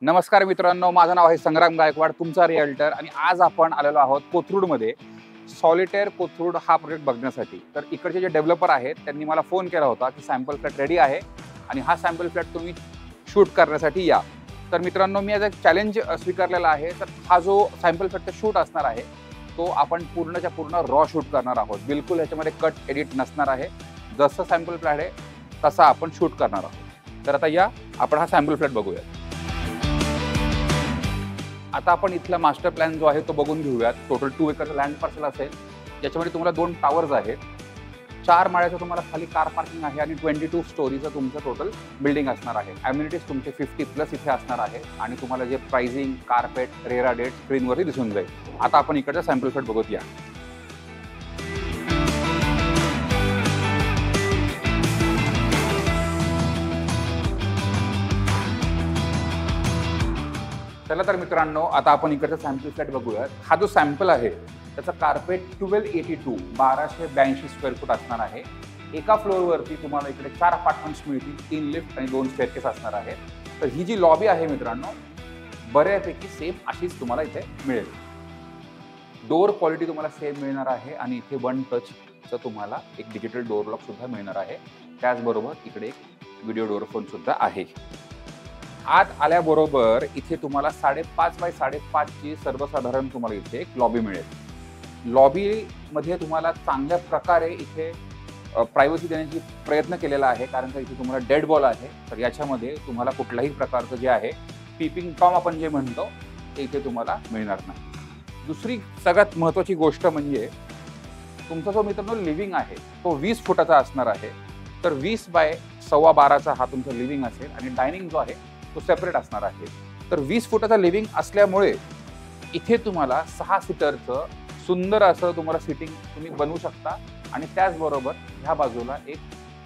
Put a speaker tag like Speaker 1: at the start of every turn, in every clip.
Speaker 1: नमस्कार मित्रांनो, माझं नाव आहे संग्राम गायकवाड, तुमचा रिअल्टर. आणि आज आपण आलेलो आहोत कोथरूडमध्ये सॉलिटेअर कोथरूड हा प्रोजेक्ट बघण्यासाठी. तर इकडचे जे डेव्हलपर आहेत त्यांनी मला फोन केला होता की सॅम्पल फ्लॅट रेडी आहे आणि हा सॅम्पल फ्लॅट तुम्ही शूट करण्यासाठी या. तर मित्रांनो, मी आज एक चॅलेंज स्वीकारलेला आहे. तर हा जो सॅम्पल फ्लॅटचा शूट असणार आहे तो आपण पूर्णच्या पूर्ण रॉ शूट करणार आहोत. बिलकुल ह्याच्यामध्ये कट एडिट नसणार आहे. जसं सॅम्पल फ्लॅट आहे तसा आपण शूट करणार आहोत. तर आता या आपण हा सॅम्पल फ्लॅट बघूया. आता आपण इथला मास्टर प्लॅन जो आहे तो बघून घेऊयात. टोटल 2 एकरचं लँड पार्सल असेल, ज्याच्यामध्ये तुम्हाला 2 टावर्स आहेत, 4 माळ्याचं तुम्हाला खाली कार पार्किंग आहे आणि 22 स्टोरीचं तुमचं टोटल बिल्डिंग असणार आहे. ॲम्युनिटीज तुमचे 50+ इथे असणार आहे आणि तुम्हाला जे प्राइसिंग, कार्पेट, रेरा डेट स्क्रीनवरती दिसून जाईल. आता आपण इकडचा सॅम्पल फ्लॅट बघूत या. चला तर मित्रांनो, आता आपण इकडचा सॅम्पल फ्लॅट बघूयात. हा जो सॅम्पल आहे त्याचा कार्पेट 1282 1282 स्क्वेअर फूट असणार आहे. एका फ्लोअरवरती तुम्हाला इकडे 4 अपार्टमेंट्स मिळतील, 3 लिफ्ट आणि 2 स्टेअरकेस असणार आहे. तर ही जी लॉबी आहे मित्रांनो, बऱ्यापैकी सेम अशीच तुम्हाला इथे मिळेल. डोअर क्वालिटी तुम्हाला सेम मिळणार आहे आणि इथे 1 टचचं तुम्हाला एक डिजिटल डोअर लॉक सुद्धा मिळणार आहे. त्याचबरोबर इकडे एक व्हिडिओ डोअर फोन सुद्धा आहे. आत आल्याबरोबर इथे तुम्हाला 5.5 बाय 5.5 ची सर्वसाधारण तुम्हाला इथे एक लॉबी मिळेल. लॉबीमध्ये तुम्हाला चांगल्या प्रकारे इथे प्रायव्हसी देण्याची प्रयत्न केलेला आहे, कारण का इथे तुम्हाला डेड बॉल आहे. तर याच्यामध्ये तुम्हाला कुठल्याही प्रकारचं जे आहे पीपिंग टॉम आपण जे म्हणतो ते इथे तुम्हाला मिळणार नाही. दुसरी सगळ्यात महत्त्वाची गोष्ट म्हणजे तुमचा जो मित्रांनो लिव्हिंग आहे तो 20 फुटाचा असणार आहे. तर 20 बाय 12.25 हा तुमचा लिव्हिंग असेल आणि डायनिंग जो आहे तो सेपरेट असणार आहे. तर 20 फुटाचा लिव्हिंग असल्यामुळे इथे तुम्हाला 6 सीटरचं सुंदर असं तुम्हाला सिटिंग तुम्ही बनवू शकता आणि त्याचबरोबर ह्या बाजूला एक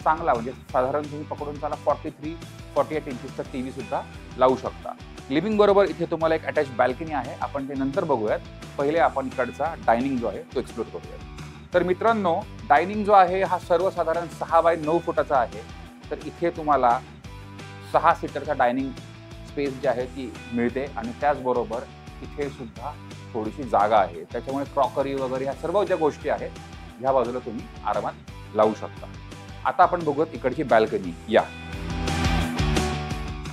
Speaker 1: चांगला म्हणजे साधारण तुम्ही पकडून त्याला 43-48 इंचेसचा TV सुद्धा लावू शकता. लिव्हिंग बरोबर इथे तुम्हाला एक अटॅच बॅल्कनी आहे, आपण ते नंतर बघूयात. पहिले आपण इकडचा डायनिंग जो आहे तो एक्सप्लोर करूयात. तर मित्रांनो, डायनिंग जो आहे हा सर्वसाधारण 6 बाय 9 फुटाचा आहे. तर इथे तुम्हाला 6 सीटरचा डायनिंग स्पेस जी आहे ती मिळते आणि त्याचबरोबर इथे सुद्धा थोडीशी जागा आहे. त्याच्यामुळे क्रॉकरी वगैरे ह्या सर्व ज्या गोष्टी आहेत ह्या बाजूला तुम्ही आरामात लावू शकता. आता आपण बघूयात इकडची बॅल्कनी. या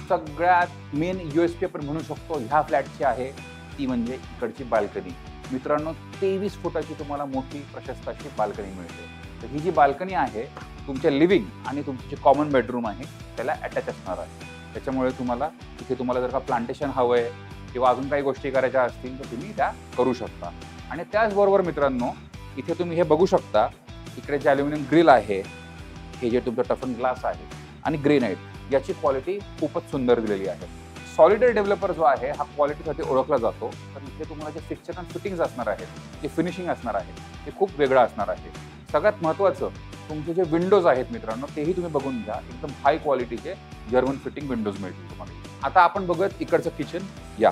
Speaker 1: सगळ्यात मेन USP आपण म्हणू शकतो ह्या फ्लॅटची आहे ती म्हणजे इकडची बाल्कनी. मित्रांनो, 23 फुटाची तुम्हाला मोठी प्रशस्त अशी बाल्कनी मिळते. तर ही जी बाल्कनी आहे तुमच्या लिव्हिंग आणि तुमची जी कॉमन बेडरूम आहे त्याला अटॅच असणार आहे. त्याच्यामुळे तुम्हाला जर का प्लांटेशन हवं आहे किंवा अजून काही गोष्टी करायच्या असतील तर तुम्ही त्या करू शकता. आणि त्याचबरोबर मित्रांनो, इथे तुम्ही हे बघू शकता, इकडे जे ॲल्युमिनियम ग्रिल आहे, हे जे तुमचं टफन ग्लास आहे आणि ग्रेनाइट, याची क्वालिटी खूपच सुंदर दिलेली आहे. सॉलिटेअर डेव्हलपर जो आहे हा क्वालिटीसाठी ओळखला जातो. तर इथे तुम्हाला जे फिक्चर अँड फिटिंग्स असणार आहेत, जे फिनिशिंग असणार आहे ते खूप वेगळं असणार आहे. सगळ्यात महत्त्वाचं तुमचे जे विंडोज आहेत मित्रांनो तेही तुम्ही बघून घ्या. एकदम हाय क्वालिटीचे जर्मन फिटिंग विंडोज मिळतील तुम्हाला. आता आपण बघूयात इकडचं किचन. या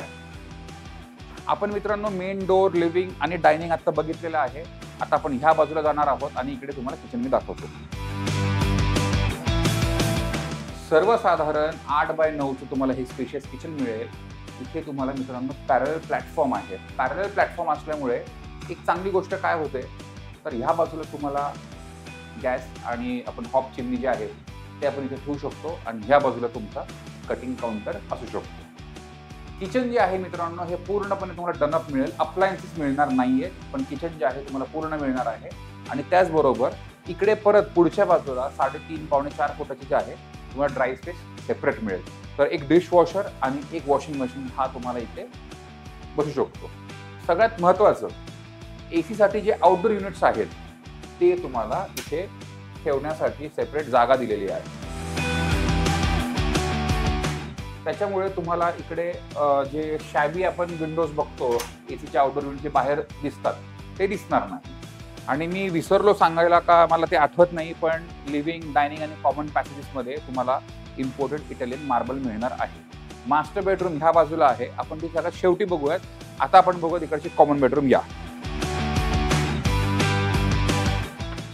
Speaker 1: आपण मित्रांनो मेन डोअर, लिव्हिंग आणि डायनिंग आता बघितलेलं आहे. आता आपण ह्या बाजूला जाणार आहोत आणि इकडे तुम्हाला किचन मी दाखवतो. सर्वसाधारण 8 बाय 9चं तुम्हाला हे स्पेशियस किचन मिळेल. इथे तुम्हाला मित्रांनो पॅरलल प्लॅटफॉर्म आहे. पॅरलल प्लॅटफॉर्म असल्यामुळे एक चांगली गोष्ट काय होते, तर ह्या बाजूला तुम्हाला गॅस आणि आपण हॉप चिमणी जे आहे ते आपण इथे ठेवू शकतो आणि ह्या बाजूला तुमचा कटिंग काउंटर असू शकतो. किचन जे आहे मित्रांनो हे पूर्णपणे तुम्हाला डनअप मिळेल. अप्लायन्सेस मिळणार नाहीये, पण किचन जे आहे तुम्हाला पूर्ण मिळणार आहे. आणि त्याचबरोबर इकडे परत पुढच्या बाजूला 3.5-4 फुटाची जे आहे तुम्हाला ड्राय स्पेस सेपरेट मिळेल. तर एक डिशवॉशर आणि एक वॉशिंग मशीन हा तुम्हाला इथे बसू शकतो. सगळ्यात महत्त्वाचं, AC साठी जे आउटडोर युनिट्स आहेत ते तुम्हाला इथे ठेवण्यासाठी सेपरेट जागा दिलेली आहे. त्याच्यामुळे तुम्हाला इकडे जे शॅबी आपण विंडोज बघतो ACच्या आउटडोर युनिट जे बाहेर दिसतात ते दिसणार नाही. आणि मी विसरलो सांगायला का मला ते आठवत नाही, पण लिव्हिंग, डायनिंग आणि कॉमन पॅसेजेसमध्ये तुम्हाला इम्पोर्टेड इटालियन मार्बल मिळणार आहे. मास्टर बेडरूम ह्या बाजूला आहे, आपण ती सगळ्यात शेवटी बघूयात. आता आपण बघूयात इकडची कॉमन बेडरूम. या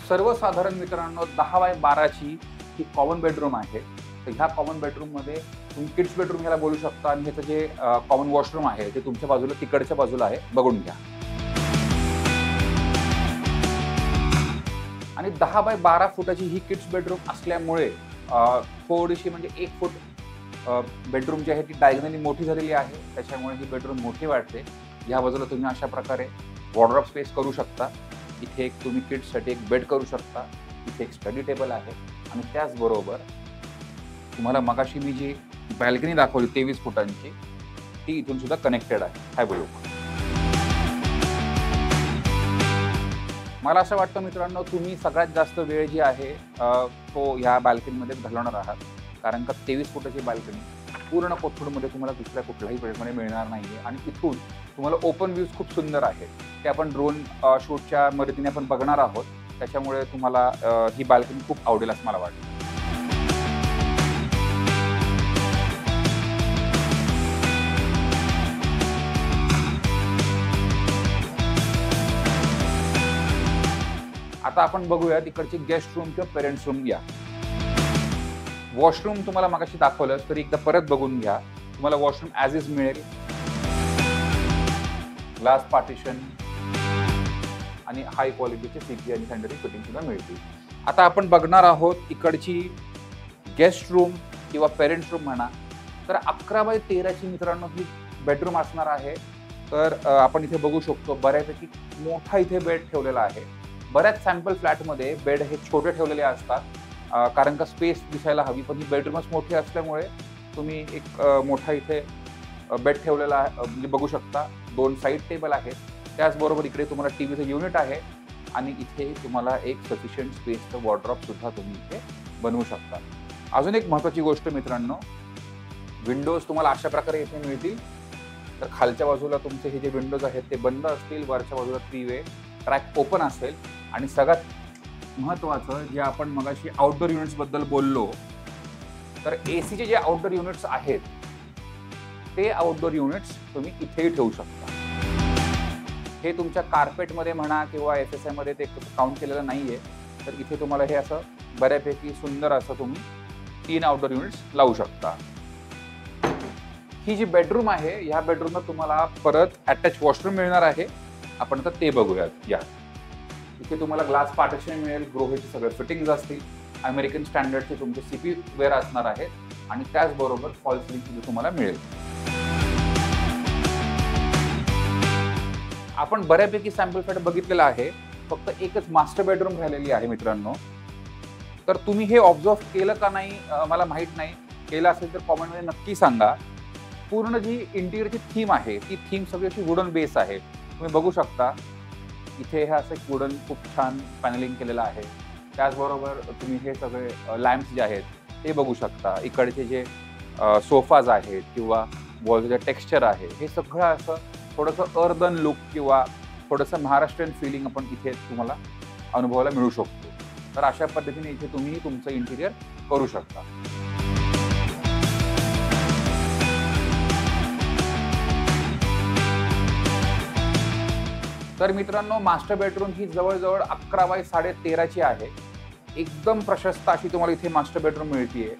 Speaker 1: सर्वसाधारण मित्रांनो 10 बाय 12ची ही कॉमन बेडरूम आहे. तर ह्या कॉमन बेडरूममध्ये तुम्ही किड्स बेडरूम ह्याला बोलू शकता आणि ह्याचं जे कॉमन वॉशरूम आहे ते तुमच्या बाजूला तिकडच्या बाजूला आहे, बघून घ्या. आणि 10 बाय 12 फुटाची ही किड्स बेडरूम असल्यामुळे थोडीशी म्हणजे 1 फूट बेडरूम जी आहे ती डायगनली मोठी झालेली आहे, त्याच्यामुळे ही बेडरूम मोठी वाटते. या बाजूला तुम्ही अशा प्रकारे वॉर्डरोब स्पेस करू शकता. इथे एक तुम्ही किड्ससाठी एक बेड करू शकता. इथे एक स्टडी टेबल आहे आणि त्याचबरोबर तुम्हाला मगाशी मी जी बॅल्कनी दाखवली 23 फुटांची ती इथून सुद्धा कनेक्टेड आहे. हाय बोलू. मला असं वाटतं मित्रांनो, तुम्ही सगळ्यात जास्त वेळ जी आहे तो ह्या बाल्कनीमध्ये घालवणार आहात, कारण का 23 फुटाची बाल्कनी पूर्ण कोथरूडमध्ये तुम्हाला दुसऱ्या कुठल्याही प्लेसमध्ये मिळणार नाही आहे. आणि इथून तुम्हाला ओपन व्ह्यूज खूप सुंदर आहेत, ते आपण ड्रोन शूटच्या मदतीने आपण बघणार आहोत. त्याच्यामुळे तुम्हाला ही बाल्कनी खूप आवडेल असं मला वाटतं. आता आपण बघूया तिकडची गेस्ट रूम किंवा पेरेंट्स रूम. या वॉशरूम तुम्हाला मगाशी दाखवलं तरी एकदा परत बघून घ्या. तुम्हाला वॉशरूम ॲज इज मिळेल, ग्लास पार्टिशन आणि हाय क्वालिटीचे सीपी आणि सॅनिटरी फिटिंग सुद्धा मिळतील. आता आपण बघणार आहोत इकडची गेस्ट रूम किंवा पेरेंट्स रूम म्हणा. तर 11 बाय 13ची मित्रांनो ही बेडरूम असणार आहे. तर आपण इथे बघू शकतो बऱ्यापैकी मोठा इथे बेड ठेवलेला आहे. बऱ्याच सॅम्पल फ्लॅटमध्ये बेड हे छोटे ठेवलेले असतात, कारण का स्पेस दिसायला हवी. पण ही बेडरूमच मोठी असल्यामुळे तुम्ही एक मोठा इथे बेड ठेवलेला आहे, म्हणजे बघू शकता. 2 साईड टेबल आहेत. त्याचबरोबर इकडे तुम्हाला टीव्हीचं युनिट आहे आणि इथे तुम्हाला एक सफिशियंट स्पेसचं वॉर्डरोब सुद्धा तुम्ही इथे बनवू शकता. अजून एक महत्त्वाची गोष्ट मित्रांनो, विंडोज तुम्हाला अशा प्रकारे इथे मिळतील. तर खालच्या बाजूला तुमचे हे जे विंडोज आहेत ते बंद असतील, वरच्या बाजूला 3 वे ट्रॅक ओपन असेल. आणि सगळ्यात महत्त्वाचं जे आपण मगाशी आउटडोर युनिट्सबद्दल बोललो, तर एसीचे जे आउटडोर युनिट्स आहेत ते आउटडोर युनिट्स तुम्ही इथेही ठेवू शकता. हे तुमच्या कार्पेटमध्ये म्हणा किंवा FSIमध्ये ते काउंट केलेलं नाही आहे. तर इथे तुम्हाला हे असं बऱ्यापैकी सुंदर असं तुम्ही 3 आउटडोर युनिट्स लावू शकता. ही जी बेडरूम आहे, ह्या बेडरूमला तुम्हाला परत अटॅच वॉशरूम मिळणार आहे. आपण आता ते बघूयात. या इथे तुम्हाला ग्लास पार्टिशन मिळेल, ग्रोहेचे सगळे फिटिंग्स असतील, अमेरिकन स्टँडर्डचे तुमचे सीपी वेअर असणार आहेत आणि त्याचबरोबर फॉल सिलिंग सुद्धा तुम्हाला मिळेल. आपण बऱ्यापैकी सॅम्पल फ्लॅट बघितलेला आहे, फक्त एकच मास्टर बेडरूम राहिलेली आहे मित्रांनो. तर तुम्ही हे ऑब्झर्व केलं का नाही मला माहीत नाही. केलं असेल तर कॉमेंटमध्ये नक्की सांगा. पूर्ण जी इंटिरियरची थीम आहे ती थीम सगळी अशी वुडन बेस आहे. तुम्ही बघू शकता इथे हे असं वुडन खूप छान पॅनलिंग केलेलं आहे. त्याचबरोबर तुम्ही हे सगळे लॅम्प्स जे आहेत ते बघू शकता. इकडचे जे सोफाज आहेत किंवा वॉलचं जे टेक्स्चर आहे हे सगळं असं थोडंसं अर्बन लुक किंवा थोडंसं महाराष्ट्रीयन फिलिंग आपण इथे तुम्हाला अनुभवायला मिळू शकतो. तर अशा पद्धतीने इथे तुम्ही तुमचं इंटिरियर करू शकता. तर मित्रांनो, मास्टर बेडरूम ही जवळजवळ 11 बाय 13.5ची आहे. एकदम प्रशस्त अशी तुम्हाला इथे मास्टर बेडरूम मिळतीये.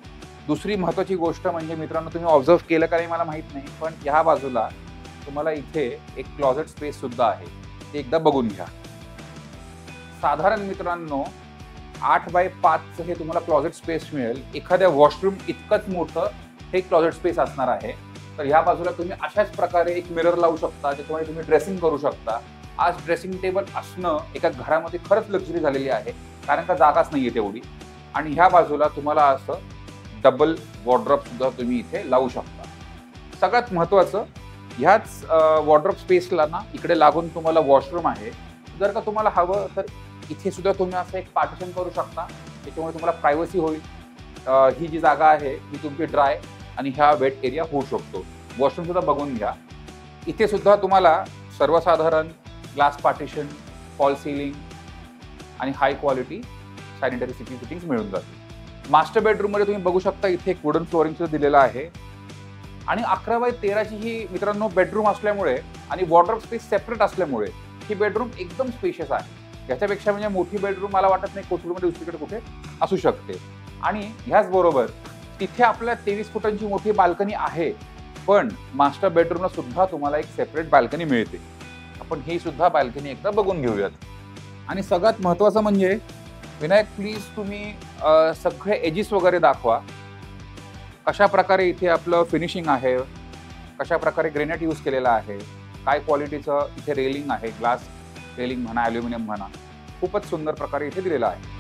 Speaker 1: दुसरी महत्त्वाची गोष्ट म्हणजे मित्रांनो, तुम्ही ऑब्झर्व केलं का नाही मला माहीत नाही, पण ह्या बाजूला तुम्हाला इथे एक क्लॉजेट स्पेस सुद्धा आहे. ते एकदा बघून घ्या. साधारण मित्रांनो 8 बाय 5चं हे तुम्हाला क्लॉजेट स्पेस मिळेल. एखाद्या वॉशरूम इतकंच मोठं हे क्लॉजेट स्पेस असणार आहे. तर ह्या बाजूला तुम्ही अशाच प्रकारे एक मिरर लावू शकता, ज्याच्यामुळे तुम्ही ड्रेसिंग करू शकता. आज ड्रेसिंग टेबल असणं एका घरामध्ये खरंच लक्झरी झालेली आहे, कारण का जागाच नाहीये तेवढी. आणि ह्या बाजूला तुम्हाला असं डबल वॉर्डरोब सुद्धा तुम्ही इथे लावू शकता. सगळ्यात महत्त्वाचं, ह्याच वॉर्डरोब स्पेसला ना इकडे लागून तुम्हाला वॉशरूम आहे. जर का तुम्हाला हवं तर इथे सुद्धा तुम्ही असं एक पार्टिशन करू शकता, त्याच्यामुळे तुम्हाला प्रायव्हसी होईल. ही जी जागा आहे ही तुमची ड्राय आणि ह्या वेट एरिया होऊ शकतो. वॉशरूम सुद्धा बघून घ्या. इथे सुद्धा तुम्हाला सर्वसाधारण ग्लास पार्टिशन, फॉल सिलिंग आणि high quality sanitary CP fittings मिळून जातील. मास्टर बेडरूममध्ये तुम्ही बघू शकता इथे एक वुडन फ्लोरिंग सुद्धा दिलेलं आहे. आणि 11 बाय 13ची ही मित्रांनो बेडरूम असल्यामुळे आणि वॉर्डरोब स्पेस सेपरेट असल्यामुळे ही बेडरूम एकदम स्पेशियस आहे. याच्यापेक्षा म्हणजे मोठी बेडरूम मला वाटत नाही कोथरूडमध्ये दुसरीकडे कुठे असू शकते. आणि ह्याचबरोबर तिथे आपल्या 23 फुटांची मोठी बाल्कनी आहे, पण मास्टर बेडरूमला सुद्धा तुम्हाला एक सेपरेट बाल्कनी मिळते. आपण ही सुद्धा बाल्कनी एकदा बघून घेऊयात. आणि सगळ्यात महत्त्वाचं म्हणजे विनायक, प्लीज तुम्ही सगळे एजिस वगैरे दाखवा. कशा प्रकारे इथे आपलं फिनिशिंग आहे, कशा प्रकारे ग्रेनाइट यूज केलेला आहे, काय क्वालिटीचं इथे रेलिंग आहे, ग्लास रेलिंग म्हणा, ॲल्युमिनियम म्हणा, खूपच सुंदर प्रकारे इथे दिलेला आहे.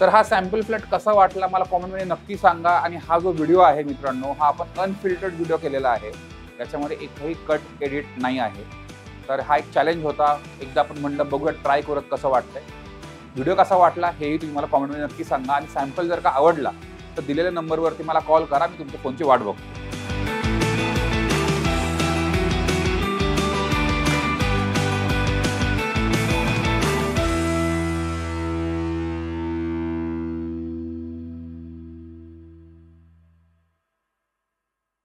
Speaker 1: तर हा सॅम्पल फ्लॅट कसा वाटला मला कॉमेंटमध्ये नक्की सांगा. आणि हा जो व्हिडिओ आहे मित्रांनो, हा आपण अनफिल्टर्ड व्हिडिओ केलेला आहे, त्याच्यामध्ये एकही कट एडिट नाही आहे. तर हा एक चॅलेंज होता. एकदा आपण म्हणलं बघूया ट्राय करत कसं वाटतंय. व्हिडिओ कसा वाटला हेही तुम्ही मला कॉमेंटमध्ये नक्की सांगा. आणि सॅम्पल जर का आवडला तर दिलेल्या नंबरवरती मला कॉल करा, मी तुमच्या फोनची वाट बघतो.